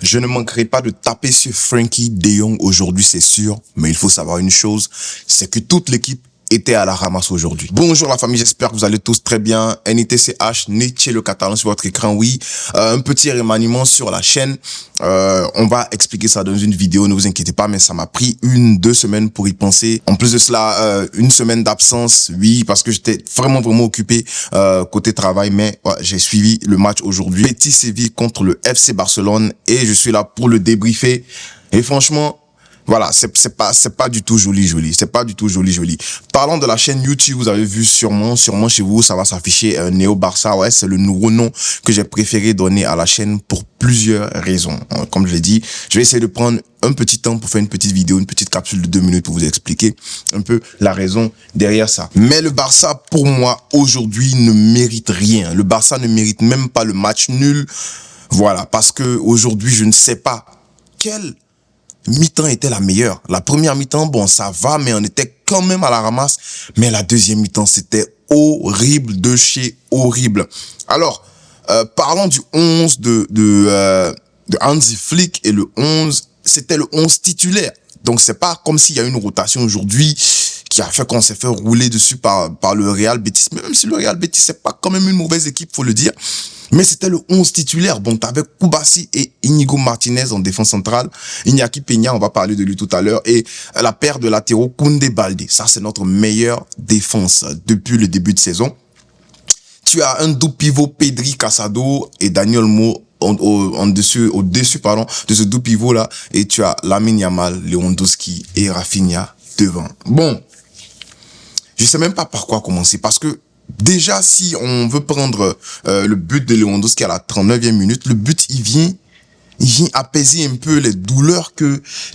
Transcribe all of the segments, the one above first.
Je ne manquerai pas de taper sur Frenkie de Jong aujourd'hui, c'est sûr. Mais il faut savoir une chose, c'est que toute l'équipe était à la ramasse aujourd'hui. Bonjour la famille, j'espère que vous allez tous très bien. NITCH, Nietzsche le Catalan sur votre écran, oui. Un petit remaniement sur la chaîne. On va expliquer ça dans une vidéo, ne vous inquiétez pas, mais ça m'a pris 1-2 semaines pour y penser. En plus de cela, une semaine d'absence, oui, parce que j'étais vraiment occupé côté travail, mais ouais, j'ai suivi le match aujourd'hui. Betis Séville contre le FC Barcelone et je suis là pour le débriefer. Et franchement, voilà, c'est pas du tout joli. C'est pas du tout joli. Parlant de la chaîne YouTube, vous avez vu sûrement chez vous, ça va s'afficher Néo Barça. Ouais, c'est le nouveau nom que j'ai préféré donner à la chaîne pour plusieurs raisons. Comme je l'ai dit, je vais essayer de prendre un petit temps pour faire une petite vidéo, une petite capsule de 2 minutes pour vous expliquer un peu la raison derrière ça. Mais le Barça, pour moi, aujourd'hui, ne mérite rien. Le Barça ne mérite même pas le match nul. Voilà, parce que aujourd'hui, je ne sais pas quel mi-temps était la meilleure. La première mi-temps, bon, ça va, mais on était quand même à la ramasse. Mais la deuxième mi-temps, c'était horrible de chez horrible. Alors, parlons du 11 de Hansi Flick, et le 11, c'était le 11 titulaire. Donc, c'est pas comme s'il y a une rotation aujourd'hui qui a fait qu'on s'est fait rouler dessus par le Real Betis. Même si le Real Betis, c'est pas quand même une mauvaise équipe, faut le dire. Mais c'était le 11 titulaire. Bon, t'avais Koubassi et Inigo Martinez en défense centrale. Iñaki Peña, on va parler de lui tout à l'heure. Et la paire de latéraux, Koundé Baldé. Ça, c'est notre meilleure défense depuis le début de saison. Tu as un double pivot, Pedri, Casado et Daniel Mo au-dessus de ce double pivot là. Et tu as Lamine Yamal, Lewandowski et Rafinha devant. Bon, je sais même pas par quoi commencer parce que déjà, si on veut prendre le but de Lewandowski à la 39e minute, le but, il vient apaiser un peu les douleurs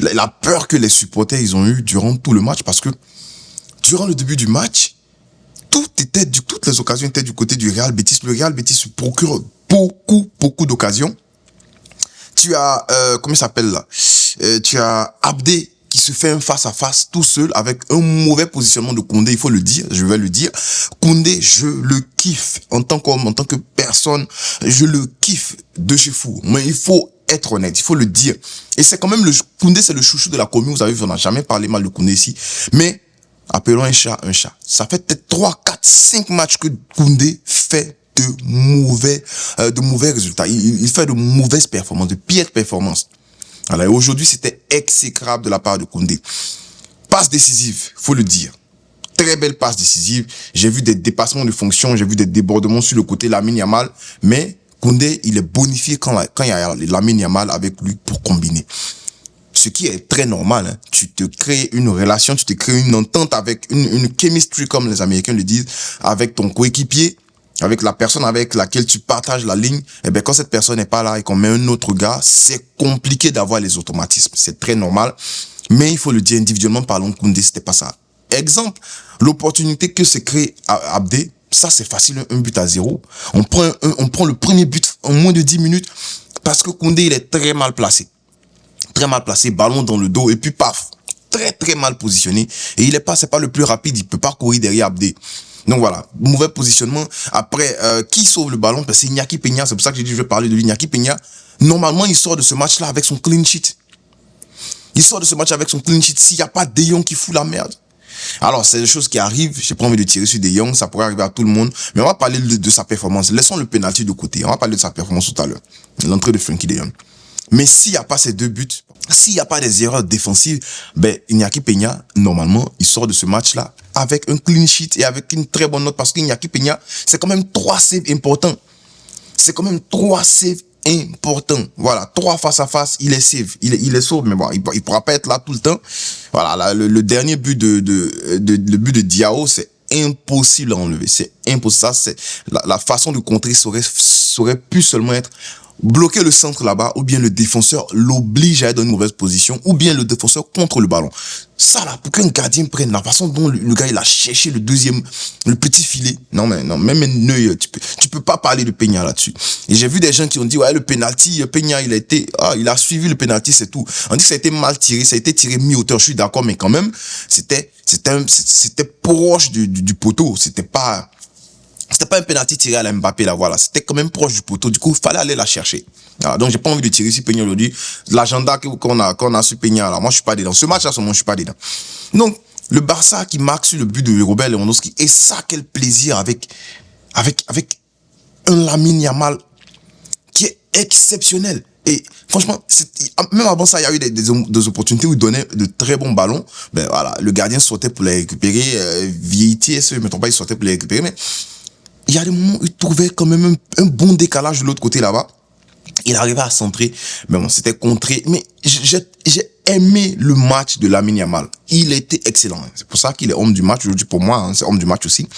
la peur que les supporters, ils ont eu durant tout le match, parce que durant le début du match, toutes les occasions étaient du côté du Real Betis. Le Real Betis se procure beaucoup d'occasions. Tu as, comment il s'appelle là? Tu as Abdé qui se fait un face-à-face tout seul avec un mauvais positionnement de Koundé, il faut le dire, je vais le dire. Koundé, je le kiffe en tant qu'homme, en tant que personne, je le kiffe de chez fou. Mais il faut être honnête, il faut le dire. Et c'est quand même Koundé, c'est le chouchou de la commune, vous avez vu, on n'a jamais parlé mal de Koundé ici. Mais, appelons un chat un chat. Ça fait peut-être 3, 4, 5 matchs que Koundé fait de mauvais résultats. Il fait de mauvaises performances, de pires performances. Alors aujourd'hui, c'était exécrable de la part de Koundé. Passe décisive, faut le dire. Très belle passe décisive. J'ai vu des dépassements de fonction, j'ai vu des débordements sur le côté Lamine Yamal. Mais Koundé, il est bonifié quand il y a Lamine Yamal avec lui pour combiner. Ce qui est très normal. Hein. Tu te crées une relation, tu te crées une entente avec une chemistry, comme les Américains le disent, avec ton coéquipier, avec la personne avec laquelle tu partages la ligne. Et bien, quand cette personne n'est pas là et qu'on met un autre gars, c'est compliqué d'avoir les automatismes. C'est très normal. Mais il faut le dire, individuellement parlant, Koundé, c'était pas ça. Exemple, l'opportunité que s'est créé Abdé, ça c'est facile, 1-0. On prend le premier but en moins de 10 minutes parce que Koundé, il est très mal placé. Très mal placé, ballon dans le dos et puis paf, très mal positionné. Et c'est pas le plus rapide, il peut pas courir derrière Abdé. Donc voilà, mauvais positionnement. Après, qui sauve le ballon? C'est Iñaki Peña, c'est pour ça que j'ai dit je vais parler de lui. Iñaki Peña, normalement, il sort de ce match-là avec son clean sheet. Il sort de ce match avec son clean sheet s'il n'y a pas De Jong qui fout la merde. Alors, c'est des choses qui arrivent, j'ai pas envie de tirer sur De Jong, ça pourrait arriver à tout le monde, mais on va parler de sa performance. Laissons le penalty de côté, on va parler de sa performance tout à l'heure. L'entrée de Frenkie de Jong. Mais s'il n'y a pas ces 2 buts, s'il n'y a pas des erreurs défensives, ben, Iñaki Peña, normalement, il sort de ce match-là avec un clean sheet et avec une très bonne note parce qu'Iñaki Peña, c'est quand même 3 saves importants. C'est quand même 3 saves importants. Voilà, 3 face à face, il est save. Il est sauve, mais bon, il pourra pas être là tout le temps. Voilà, là, le dernier but le but de Diao, c'est impossible à enlever. C'est impossible. Ça, c'est la façon de contrer saurait pu seulement être bloquer le centre là-bas, ou bien le défenseur l'oblige à être dans une mauvaise position, ou bien le défenseur contre le ballon. Ça là, pour qu'un gardien prenne la façon dont le gars il a cherché le petit filet. Non, même un œil, tu peux pas parler de Peña là-dessus. Et j'ai vu des gens qui ont dit, ouais, le penalty, Peña, il a suivi le penalty, c'est tout. On dit que ça a été mal tiré, ça a été tiré mi-hauteur, je suis d'accord, mais quand même, c'était proche du poteau, c'était pas C'était pas un penalty tiré à la Mbappé, là, voilà. C'était quand même proche du poteau. Du coup, il fallait aller la chercher. Voilà, donc, j'ai pas envie de tirer sur Peña aujourd'hui. L'agenda qu'on a sur Peña, là, moi, je suis pas dedans. Ce match-là, je suis pas dedans. Donc, le Barça qui marque sur le but de Robert Lewandowski. Et ça, quel plaisir avec un Lamine Yamal qui est exceptionnel. Et franchement, même avant ça, il y a eu des opportunités où il donnait de très bons ballons. Ben voilà, le gardien sautait pour les récupérer. Vietti, si je ne me trompe pas, il sautait pour les récupérer. Mais il y a des moments où il trouvait quand même un bon décalage de l'autre côté là-bas. Il arrivait à centrer. Mais bon, c'était contré. Mais j'ai aimé le match de Lamine Yamal. Il était excellent. C'est pour ça qu'il est homme du match aujourd'hui pour moi. Hein, c'est homme du match aussi.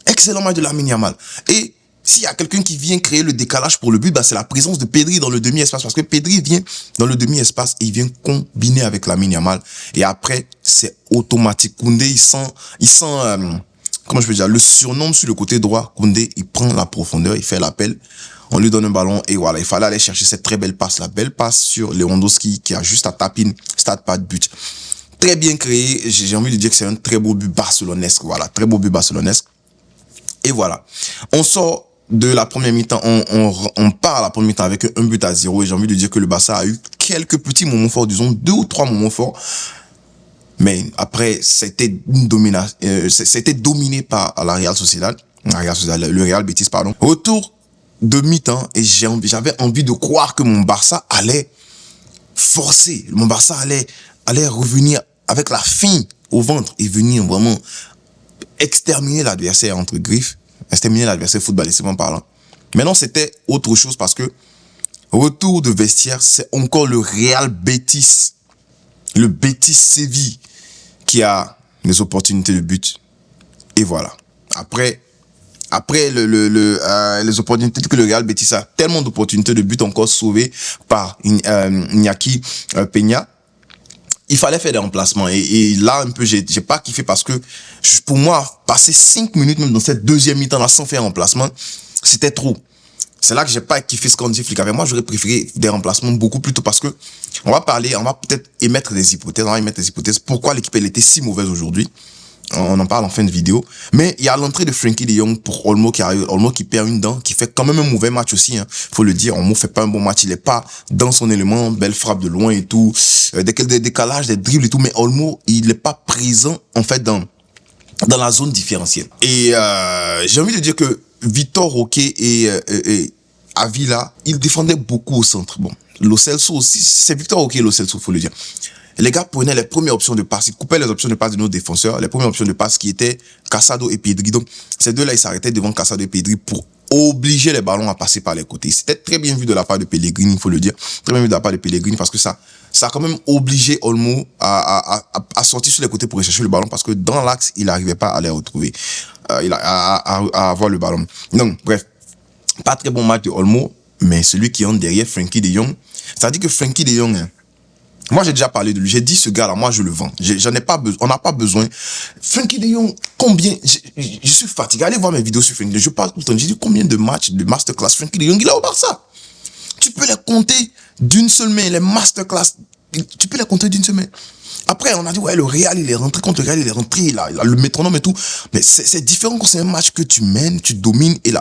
Excellent match de Lamine Yamal. Et s'il y a quelqu'un qui vient créer le décalage pour le but, bah c'est la présence de Pedri dans le demi-espace. Parce que Pedri vient dans le demi-espace et il vient combiner avec Lamine Yamal. Et après, c'est automatique. Koundé, il sent comment je peux dire, le surnom sur le côté droit. Koundé, il prend la profondeur, il fait l'appel. On lui donne un ballon et voilà, il fallait aller chercher cette très belle passe. La belle passe sur Lewandowski qui a juste à taper une stade pas de but. Très bien créé. J'ai envie de dire que c'est un très beau but barcelonesque. Voilà, très beau but barcelonesque. Et voilà. On sort de la première mi-temps, on part à la première mi-temps avec un but à 0 et j'ai envie de dire que le Barça a eu quelques petits moments forts, disons 2 ou 3 moments forts. Mais après, c'était une domination, c'était dominé par la Real Sociedad, le Real Betis, pardon. Retour de mi-temps et j'avais envie de croire que mon Barça allait forcer, mon Barça allait revenir avec la faim au ventre et venir vraiment exterminer l'adversaire entre griffes, exterminer l'adversaire footballistiquement parlant. Maintenant, c'était autre chose parce que retour de vestiaire, c'est encore le Real Betis, le Betis Séville qui a les opportunités de but. Et voilà. Après les opportunités que le Real Betis a, tellement d'opportunités de but encore sauvées par Iñaki Peña. Il fallait faire des remplacements et là un peu j'ai pas kiffé parce que pour moi passer 5 minutes même dans cette deuxième mi-temps là sans faire un remplacement, c'était trop. C'est là que j'ai pas kiffé ce qu'on dit Flick avec moi. J'aurais préféré des remplacements beaucoup plus tôt parce que on va peut-être émettre des hypothèses. Pourquoi l'équipe elle était si mauvaise aujourd'hui? On en parle en fin de vidéo. Mais il y a l'entrée de Frenkie de Jong pour Olmo qui arrive. Olmo qui perd une dent, qui fait quand même un mauvais match aussi. Hein. Faut le dire, Olmo fait pas un bon match. Il est pas dans son élément. Belle frappe de loin et tout. Des décalages, des dribbles et tout. Mais Olmo, il est pas présent, en fait, dans la zone différentielle. Et j'ai envie de dire que Vitor Roque et Avila, ils défendaient beaucoup au centre. Bon, Lo Celso aussi. C'est Vitor Roque et Lo Celso, faut le dire. Les gars prenaient les premières options de passe, ils coupaient les options de passe de nos défenseurs, les premières options de passe qui étaient Casado et Pedri. Donc, ces deux-là, ils s'arrêtaient devant Casado et Pedri pour obliger les ballons à passer par les côtés. C'était très bien vu de la part de Pellegrini, il faut le dire. Très bien vu de la part de Pellegrini parce que ça a quand même obligé Olmo à sortir sur les côtés pour rechercher le ballon parce que dans l'axe, il n'arrivait pas à les retrouver, à avoir le ballon. Donc, bref, pas très bon match de Olmo, mais celui qui entre derrière, Frenkie de Jong. C'est-à-dire que Frenkie de Jong, hein, moi, j'ai déjà parlé de lui. J'ai dit, ce gars-là, moi, je le vends. J'en ai pas besoin. On n'a pas besoin. Frenkie de Jong, combien, je suis fatigué. Allez voir mes vidéos sur Frenkie de Jong. Je parle tout le temps. J'ai dit, combien de matchs de masterclass Frenkie de Jong, il a au Barça. Tu peux les compter d'une seule main. Les masterclass, tu peux les compter d'une seule main. Après, on a dit, ouais, le Real, il est rentré contre le Real, il est rentré, il a le métronome et tout. Mais c'est différent quand c'est un match que tu mènes, tu domines et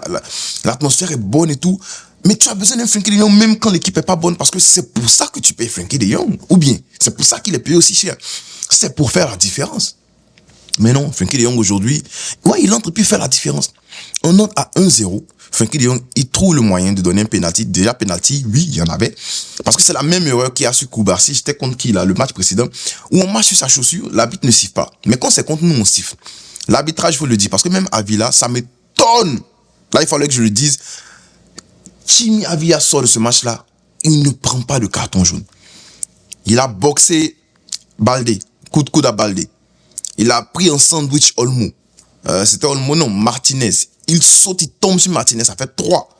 l'atmosphère est bonne et tout. Mais tu as besoin d'un Frenkie de Jong même quand l'équipe est pas bonne parce que c'est pour ça que tu payes Frenkie de Jong. Ou bien, c'est pour ça qu'il est payé aussi cher. C'est pour faire la différence. Mais non, Frenkie de Jong aujourd'hui, ouais, il entre et puis il fait la différence. On entre à 1-0. Frenkie de Jong, il trouve le moyen de donner un penalty. Déjà, penalty, oui, il y en avait. Parce que c'est la même erreur qu'il y a sur Koubarsi. J'étais contre qui, là, le match précédent, où on marche sur sa chaussure, l'arbitre ne siffle pas. Mais quand c'est contre nous, on siffle. L'arbitrage, il faut le dire. Parce que même Avila, ça m'étonne. Là, il fallait que je le dise. Chimi Avila sort de ce match-là, il ne prend pas de carton jaune. Il a boxé Baldé, coup de coude à Baldé. Il a pris un sandwich Olmo. C'était Olmo, non, Martinez. Il saute, il tombe sur Martinez, ça fait 3.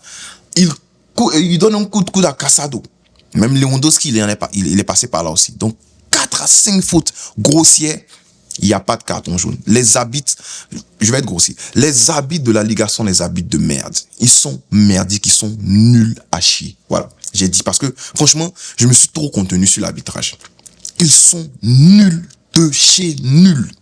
Il donne un coup de coude à Casado. Même Lewandowski, il est passé par là aussi. Donc, 4 à 5 fautes grossières. Il n'y a pas de carton jaune. Les arbitres, je vais être grossier, les arbitres de la Liga sont les arbitres de merde. Ils sont merdiques, ils sont nuls à chier. Voilà, j'ai dit parce que franchement, je me suis trop contenu sur l'arbitrage. Ils sont nuls de chez nuls.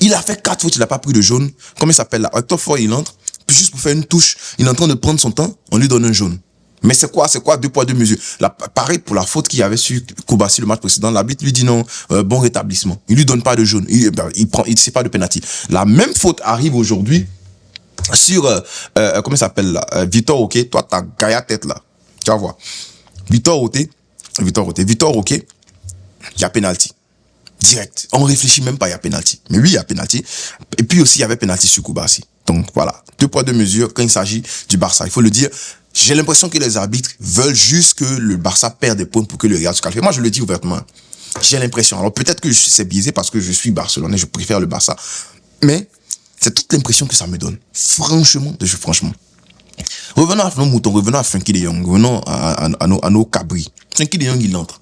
Il a fait 4 fautes, il n'a pas pris de jaune. Comment il s'appelle là? Hector Ford, il entre, puis juste pour faire une touche, il est en train de prendre son temps, on lui donne un jaune. Mais c'est quoi? 2 poids 2 mesures. Là, pareil pour la faute qu'il y avait sur Koubassi le match précédent. L'arbitre lui dit non, bon rétablissement. Il lui donne pas de jaune. Il sait pas de penalty. La même faute arrive aujourd'hui sur, comment il s'appelle là? Victor OK. Toi, t'as gaillé tête là. Tu vas voir. Victor OK. Il y a penalty. Direct. On réfléchit même pas, il y a penalty. Mais oui, il y a penalty. Et puis aussi, il y avait penalty sur Koubassi. Donc voilà. 2 poids 2 mesures quand il s'agit du Barça. Il faut le dire. J'ai l'impression que les arbitres veulent juste que le Barça perde des points pour que le Real se qualifie. Moi, je le dis ouvertement. J'ai l'impression. Alors peut-être que c'est biaisé parce que je suis barcelonais, je préfère le Barça. Mais c'est toute l'impression que ça me donne. Franchement. Revenons à nos moutons, revenons à Frenkie de Jong, revenons à nos cabris. Frenkie de Jong, il entre.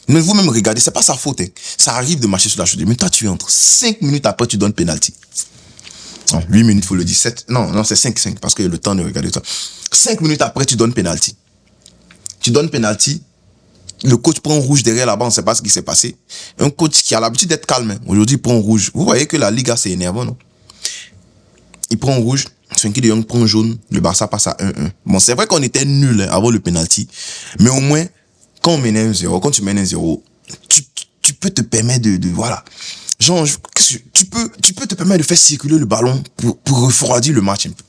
Mais vous-même regardez, c'est pas sa faute. Hein. Ça arrive de marcher sur la chaussée. Mais toi, tu entres. 5 minutes après, tu donnes penalty. Non, 8 minutes, faut le dire. 7, non, c'est 5, parce que le temps de regarder ça. 5 minutes après, tu donnes penalty. Le coach prend un rouge derrière là-bas, on ne sait pas ce qui s'est passé. Un coach qui a l'habitude d'être calme, hein. Aujourd'hui, il prend un rouge. Vous voyez que la Liga, c'est énervant, non? Il prend un rouge, Frenkie de Jong prend un jaune, le Barça passe à 1-1. Bon, c'est vrai qu'on était nul hein, avant le penalty, mais au moins, quand on menait 1-0, quand tu mènes 1-0, tu peux te permettre voilà. Genre, tu peux te permettre de faire circuler le ballon pour refroidir le match un peu.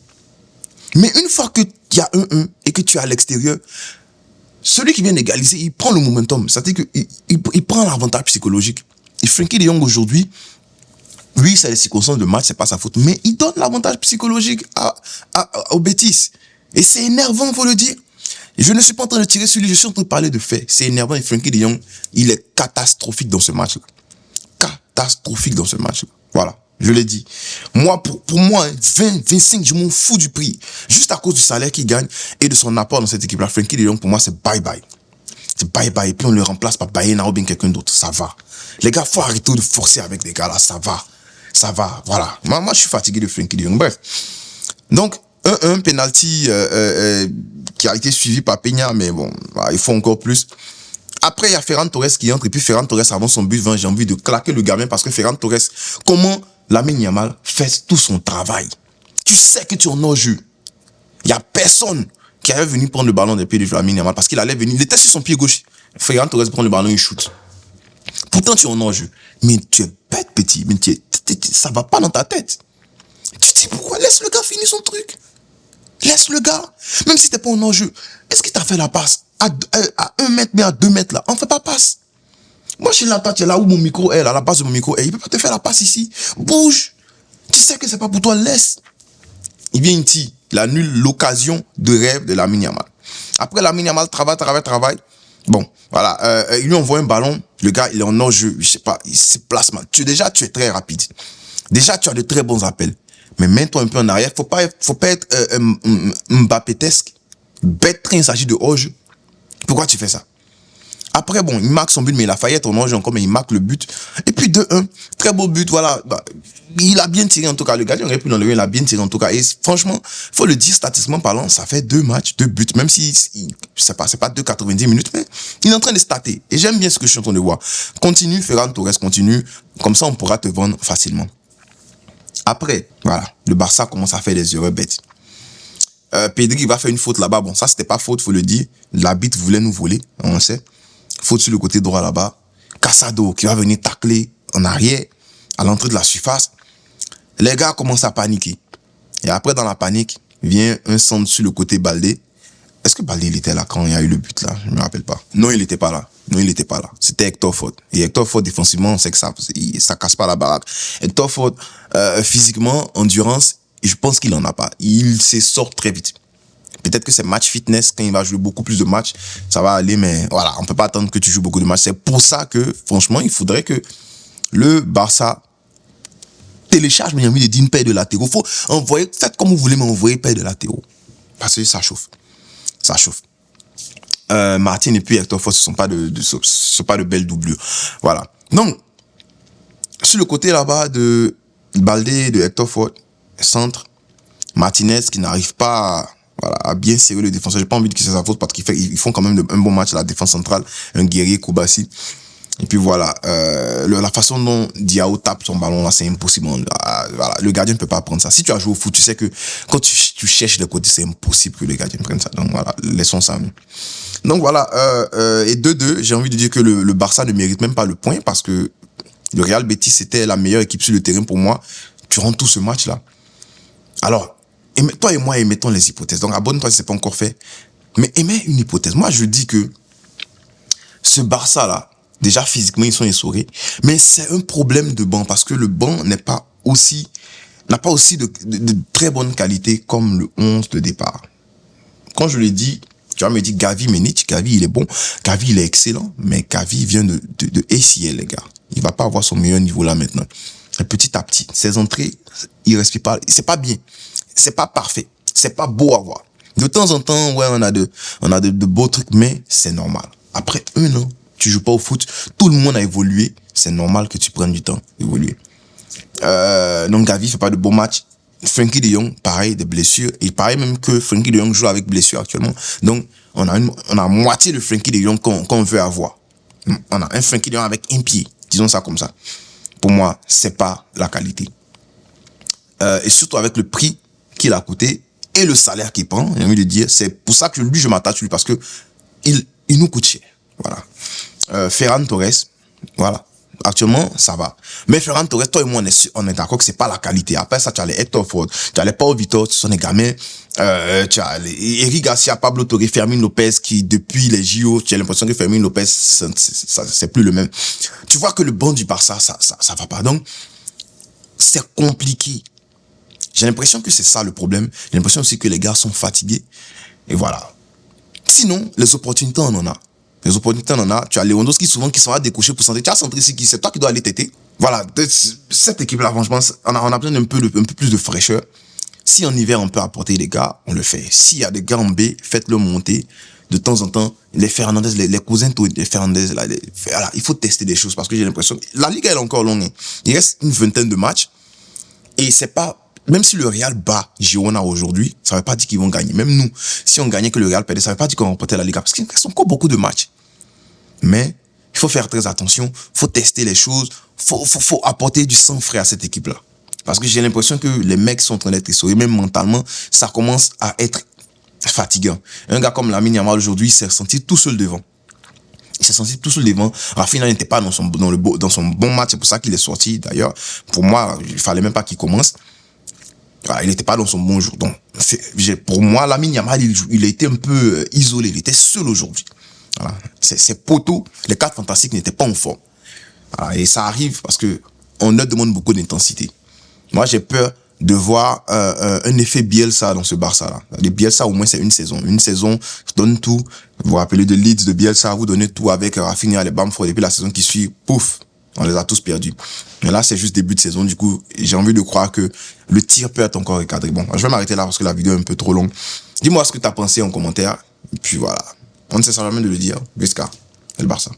Mais une fois qu'il y a 1-1 et que tu es à l'extérieur, celui qui vient d'égaliser, il prend le momentum. C'est-à-dire qu'il prend l'avantage psychologique. Et Frenkie de Jong aujourd'hui, oui, c'est les circonstances de match, c'est pas sa faute, mais il donne l'avantage psychologique aux bêtises. Et c'est énervant, faut le dire. Et je ne suis pas en train de tirer sur lui, je suis en train de parler de faits. C'est énervant et Frenkie de Jong, il est catastrophique dans ce match-là. Catastrophique dans ce match-là. Voilà, je l'ai dit. Moi, pour moi, 20, 25, je m'en fous du prix. Juste à cause du salaire qu'il gagne et de son apport dans cette équipe-là. Frenkie de Jong, pour moi, c'est bye-bye. C'est bye-bye. Et puis on le remplace par Bayern ou bien quelqu'un d'autre. Ça va. Les gars, faut arrêter de forcer avec des gars là. Ça va. Voilà. Moi, je suis fatigué de Frenkie de Jong. Bref. Donc, 1-1, penalty qui a été suivi par Peña, mais bon, il faut encore plus. Après, il y a Ferran Torres qui entre, et puis Ferran Torres, avant son but, j'ai envie de claquer le gamin, parce que Ferran Torres, comment Lamine Yamal fait tout son travail? Tu sais que tu es en hors-jeu. Il n'y a personne qui avait venu prendre le ballon des pieds de Lamine Yamal, parce qu'il allait venir, il était sur son pied gauche. Ferran Torres prend le ballon, il shoot. Pourtant, tu es en hors-jeu. Mais tu es bête, petit. Mais ça va pas dans ta tête. Tu te dis pourquoi? Laisse le gars finir son truc. Laisse le gars. Même si t'es pas en hors-jeu. Est-ce qu'il t'a fait la passe à 1 mètre, mais à 2 mètres là? On fait pas passe. Moi, je suis là, tu es là où mon micro est, là, à la base de mon micro est. Il peut pas te faire la passe ici. Bouge. Tu sais que c'est pas pour toi. Laisse. Il vient ici. Il annule l'occasion de rêve de Lamine Yamal. Après, Lamine Yamal travaille. Bon, voilà. Il lui envoie un ballon. Le gars, il est en hors-jeu. Je sais pas. Il se place mal. Tu es très rapide. Déjà, tu as de très bons appels. Mais mets-toi un peu en arrière. Faut pas être Mbappé-tesque. Bête quand il s'agit de hors-jeu. Pourquoi tu fais ça? Après, bon, il marque son but, mais il a failli être en hors-jeu encore, mais il marque le but. Et puis 2-1, très beau but, voilà. Il a bien tiré en tout cas. Le gardien aurait pu l'enlever, il a bien tiré en tout cas. Et franchement, faut le dire, statistiquement parlant, ça fait 2 matchs, 2 buts. Même si, c'est pas 2,90 minutes, mais il est en train de stater. Et j'aime bien ce que je suis en train de voir. Continue, Ferran Torres, continue. Comme ça, on pourra te vendre facilement. Après, voilà, le Barça commence à faire des erreurs bêtes. Pedri va faire une faute là-bas. Bon, ça, c'était pas faute, faut le dire. L'arbitre voulait nous voler, on sait. Faute sur le côté droit là-bas. Casado qui va venir tacler en arrière, à l'entrée de la surface. Les gars commencent à paniquer. Et après, dans la panique, vient un centre sur le côté Baldé. Est-ce que Baldé, il était là quand il y a eu le but là? Je me rappelle pas. Non, il n'était pas là. C'était Hector Ford. Et Hector Ford, défensivement, on sait que ça casse pas la baraque. Hector Ford, physiquement, endurance, je pense qu'il en a pas. Il se sort très vite. Peut-être que c'est match fitness, quand il va jouer beaucoup plus de matchs, ça va aller, mais voilà, on peut pas attendre que tu joues beaucoup de matchs. C'est pour ça que, franchement, il faudrait que le Barça télécharge, mais il y a mis une paire de latéraux. Faut envoyer, faites comme vous voulez, mais envoyez paire de latéraux. Parce que ça chauffe. Martin et puis Hector Ford, ce sont pas de belles doublures. Voilà. Donc, sur le côté là-bas de Baldé, de Hector Ford, centre, Martinez qui n'arrive pas à bien serrer le défenseur. J'ai pas envie de que c'est sa faute parce qu'ils font quand même un bon match à la défense centrale. Un guerrier Koubassi. Et puis voilà, la façon dont Diao tape son ballon là, c'est impossible. Voilà, le gardien ne peut pas prendre ça. Si tu as joué au foot, tu sais que quand tu cherches le côté, c'est impossible que le gardien prenne ça. Donc voilà, laissons ça. Donc voilà, et 2-2, j'ai envie de dire que le Barça ne mérite même pas le point parce que le Real Betis était la meilleure équipe sur le terrain pour moi durant tout ce match-là. Alors, toi et moi, émettons les hypothèses. Donc abonne-toi si ce n'est pas encore fait. Mais émets une hypothèse. Moi, je dis que ce Barça-là, déjà physiquement, ils sont essorés. Mais c'est un problème de banc parce que le banc n'a pas aussi de très bonne qualité comme le 11 de départ. Quand je le dis, tu vas me dire Gavi Ménich, Gavi il est bon, Gavi il est excellent, mais Gavi vient de ACL, les gars. Il va pas avoir son meilleur niveau là maintenant. Et petit à petit, ses entrées, il respire pas, c'est pas bien, c'est pas parfait, c'est pas beau à voir. De temps en temps, ouais, on a de beaux trucs, mais c'est normal. Après un an, tu joues pas au foot, tout le monde a évolué, c'est normal que tu prennes du temps d'évoluer. Donc Gavi fait pas de bons matchs. Frenkie de Jong, pareil, des blessures. Il paraît même que Frenkie de Jong joue avec blessure actuellement. Donc, on a moitié de Frenkie de Jong qu'on veut avoir. On a un Frenkie de Jong avec un pied. Disons ça comme ça. Pour moi, c'est pas la qualité. Et surtout avec le prix qu'il a coûté et le salaire qu'il prend, j'ai envie de dire, c'est pour ça que lui, je m'attache sur lui parce que il nous coûte cher. Voilà. Ferran Torres, voilà. Actuellement, ça va. Mais Ferran Torres, toi et moi, on est d'accord que c'est pas la qualité. Après ça, tu as les Hector Ford, tu as les Pau Vitor, ce sont des gamins. Tu as Eric Garcia, Pablo Torre, Fermin Lopez, qui depuis les JO, tu as l'impression que Fermin Lopez, c'est plus le même. Tu vois que le banc du Barça, ça va pas. Donc, c'est compliqué. J'ai l'impression que c'est ça le problème. J'ai l'impression aussi que les gars sont fatigués. Et voilà. Sinon, les opportunités, on en a. Les opportunités, on en a. Tu as Lewandowski souvent qui s'en va décocher pour centrer. Tu as centré ici, c'est toi qui dois aller têter. Voilà. Cette équipe-là, franchement, on a besoin d'un peu plus de fraîcheur. Si en hiver, on peut apporter les gars, on le fait. S'il y a des gars en B, faites-le monter. De temps en temps, les Fernandez, les cousins, les Fernandez, là, voilà, il faut tester des choses parce que j'ai l'impression que la Ligue, elle est encore longue. Il reste une vingtaine de matchs. Et c'est pas, même si le Real bat Girona aujourd'hui, ça ne veut pas dire qu'ils vont gagner. Même nous, si on gagnait que le Real perdait, ça ne veut pas dire qu'on remportait la Liga. Parce qu'il reste encore beaucoup de matchs. Mais il faut faire très attention. Il faut tester les choses. Faut apporter du sang frais à cette équipe-là. Parce que j'ai l'impression que les mecs sont en train d'être essorés. Même mentalement, ça commence à être fatigant. Un gars comme Lamine Yamal aujourd'hui, il s'est senti tout seul devant. Il s'est senti tout seul devant. Rafinha n'était pas dans son bon match. C'est pour ça qu'il est sorti d'ailleurs. Pour moi, il fallait même pas qu'il commence. Voilà, il n'était pas dans son bon jour. Donc, pour moi, Lamine Yamal, il a été un peu isolé. Il était seul aujourd'hui. Voilà. Ses poteaux, les cartes fantastiques n'étaient pas en forme. Voilà. Et ça arrive parce que on leur demande beaucoup d'intensité. Moi, j'ai peur de voir un effet Bielsa dans ce Barça-là. Les Bielsa, au moins, c'est une saison. Une saison, donne tout. Vous vous rappelez de Leeds, de Bielsa, vous donnez tout avec Rafinha, les Bamford. Et puis la saison qui suit, pouf, on les a tous perdus. Mais là, c'est juste début de saison. Du coup, j'ai envie de croire que le tir peut être encore recadré. Bon, je vais m'arrêter là parce que la vidéo est un peu trop longue. Dis-moi ce que tu as pensé en commentaire. Et puis voilà. On ne cesse jamais de le dire. Visca, et le Barça.